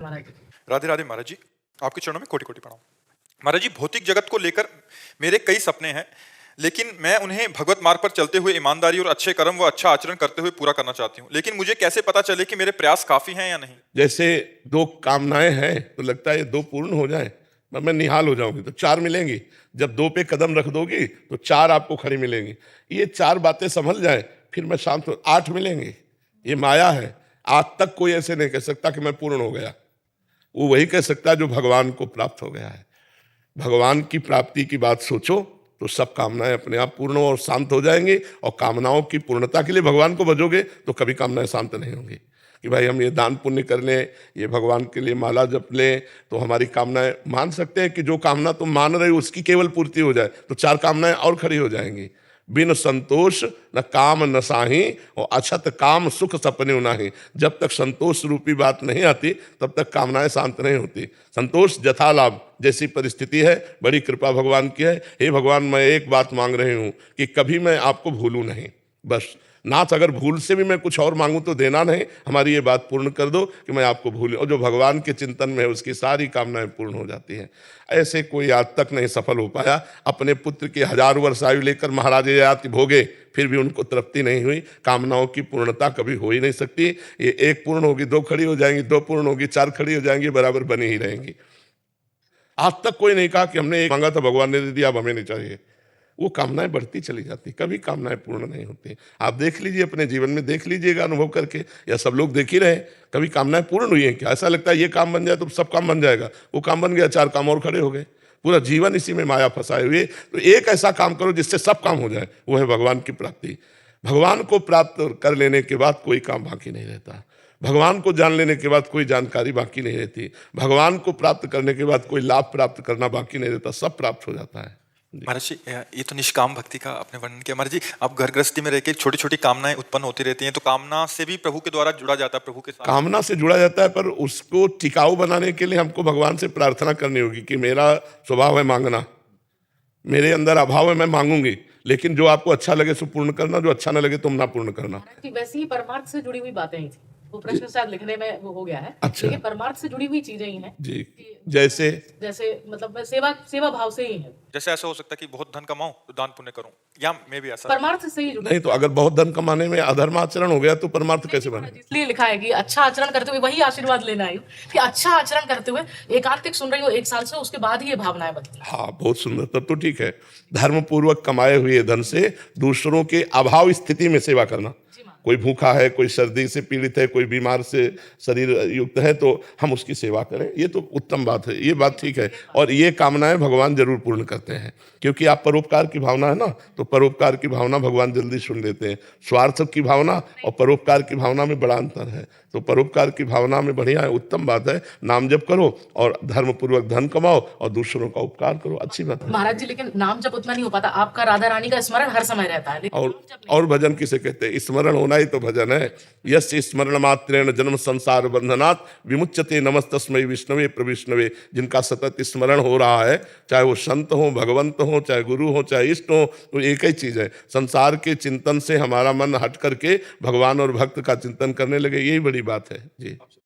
महाराज। राधे राधे महाराज जी, आपके चरणों में कोटि कोटि प्रणाम। महाराज जी, भौतिक जगत को लेकर मेरे कई सपने हैं, लेकिन मैं उन्हें भगवत मार्ग पर चलते हुए ईमानदारी और अच्छे कर्म व अच्छा आचरण करते हुए पूरा करना चाहती हूँ। लेकिन मुझे कैसे पता चले कि मेरे प्रयास काफी हैं या नहीं? जैसे दो कामनाएं हैं तो लगता है ये दो पूर्ण हो जाए, मैं निहाल हो जाऊंगी तो चार मिलेंगी। जब दो पे कदम रख दोगी तो चार आपको खड़ी मिलेंगी। ये चार बातें संभल जाए फिर मैं शांत हो, आठ मिलेंगी। ये माया है। आज तक कोई ऐसे नहीं कह सकता कि मैं पूर्ण हो गया। वो वही कह सकता है जो भगवान को प्राप्त हो गया है। भगवान की प्राप्ति की बात सोचो तो सब कामनाएं अपने आप पूर्ण और शांत हो जाएंगी। और कामनाओं की पूर्णता के लिए भगवान को भजोगे तो कभी कामनाएं शांत नहीं होंगी कि भाई हम ये दान पुण्य कर लें, ये भगवान के लिए माला जप लें तो हमारी कामनाएं। मान सकते हैं कि जो कामना तुम मान रहे हो उसकी केवल पूर्ति हो जाए तो चार कामनाएं और खड़ी हो जाएंगी। बिन संतोष न काम न साही और अछत काम सुख सपने नाही। जब तक संतोष रूपी बात नहीं आती तब तक कामनाएं शांत नहीं होती। संतोष जथा लाभ जैसी परिस्थिति है, बड़ी कृपा भगवान की है। हे भगवान, मैं एक बात मांग रही हूँ कि कभी मैं आपको भूलूं नहीं। बस नाथ, अगर भूल से भी मैं कुछ और मांगूं तो देना नहीं, हमारी ये बात पूर्ण कर दो कि मैं आपको भूलूं। और जो भगवान के चिंतन में है उसकी सारी कामनाएं पूर्ण हो जाती हैं। ऐसे कोई आज तक नहीं सफल हो पाया। अपने पुत्र की 1000 वर्ष आयु लेकर महाराज ययाति भोगे, फिर भी उनको तृप्ति नहीं हुई। कामनाओं की पूर्णता कभी हो ही नहीं सकती। ये एक पूर्ण होगी, दो खड़ी हो जाएंगी, दो पूर्ण होगी, चार खड़ी हो जाएंगी, बराबर बनी ही रहेंगी। आज तक कोई नहीं कहा कि हमने एक मांगा था भगवान ने दे दिया, अब हमें नहीं चाहिए। वो कामनाएं बढ़ती चली जाती, कभी कामनाएं पूर्ण नहीं होती। आप देख लीजिए, अपने जीवन में देख लीजिएगा अनुभव करके, या सब लोग देख ही रहे, कभी कामनाएं पूर्ण हुई हैं क्या? ऐसा लगता है ये काम बन जाए तो सब काम बन जाएगा। वो काम बन गया, चार काम और खड़े हो गए। पूरा जीवन इसी में माया फंसाए हुए। तो एक ऐसा काम करो जिससे सब काम हो जाए, वो है भगवान की प्राप्ति। भगवान को प्राप्त कर लेने के बाद कोई काम बाकी नहीं रहता। भगवान को जान लेने के बाद कोई जानकारी बाकी नहीं रहती। भगवान को प्राप्त करने के बाद कोई लाभ प्राप्त करना बाकी नहीं रहता, सब प्राप्त हो जाता है। महाराज जी, ये तो निष्काम भक्ति का आपने वर्णन किया। महाराज जी, आप घर गृहस्थी में रहकर छोटी छोटी कामनाएं उत्पन्न होती रहती हैं, तो कामना से भी प्रभु के द्वारा जुड़ा जाता है, प्रभु के साथ कामना से जुड़ा जाता है। पर उसको टिकाऊ बनाने के लिए हमको भगवान से प्रार्थना करनी होगी कि मेरा स्वभाव है मांगना, मेरे अंदर अभाव है, मैं मांगूंगी, लेकिन जो आपको अच्छा लगे सो पूर्ण करना, जो अच्छा ना लगे तुम ना पूर्ण करना। वैसे ही परमार्थ से जुड़ी हुई बातें ही थी। वो प्रश्न शायद लिखने में वो हो गया है। अच्छा। लेकिन परमार्थ से जुड़ी हुई चीजें ही हैं जी, जैसे मतलब सेवा भाव से ही है। जैसे ऐसा हो सकता है कि बहुत धन कमाऊं तो दान पुण्य करूं, या मैं भी ऐसा परमार्थ से ही जुड़ा। नहीं तो अगर बहुत धन कमाने में अधर्म आचरण हो गया तो परमार्थ कैसे बने? इसलिए लिखा है कि अच्छा आचरण करते हुए, वही आशीर्वाद लेना है कि अच्छा आचरण करते हुए एकांतिक सुन रही हो 1 साल से, उसके बाद ही ये भावनाएं बदली। हाँ, बहुत सुंदर, तब तो ठीक है। धर्म पूर्वक कमाए हुए धन से दूसरों के अभाव स्थिति में सेवा करना। कोई भूखा है, कोई सर्दी से पीड़ित है, कोई बीमार से शरीर युक्त है, तो हम उसकी सेवा करें, ये तो उत्तम बात है, ये बात ठीक है। और ये कामनाएं भगवान जरूर पूर्ण करते हैं, क्योंकि आप परोपकार की भावना है ना, तो परोपकार की भावना भगवान जल्दी सुन लेते हैं। स्वार्थ की भावना और परोपकार की भावना में बड़ा अंतर है। तो परोपकार की भावना में बढ़िया है, उत्तम बात है। नाम जप करो और धर्म पूर्वक धन कमाओ और दूसरों का उपकार करो, अच्छी बात है। महाराज जी, लेकिन नाम जप उतना नहीं हो पाता। आपका राधा रानी का स्मरण हर समय रहता है, और भजन किसे कहते हैं? स्मरण होना ही तो भजन है। यस स्मरण मात्रेण जन्म संसार बंधनात् विमुच्यते नमस्तस्मै विष्णवे प्रविष्णवे। जिनका सतत स्मरण हो रहा है, चाहे वो संत हो, भगवंत हो, चाहे गुरु हो, चाहे इष्ट हो, तो एक ही चीज है। संसार के चिंतन से हमारा मन हट करके भगवान और भक्त का चिंतन करने लगे, यही बड़ी बात है जी।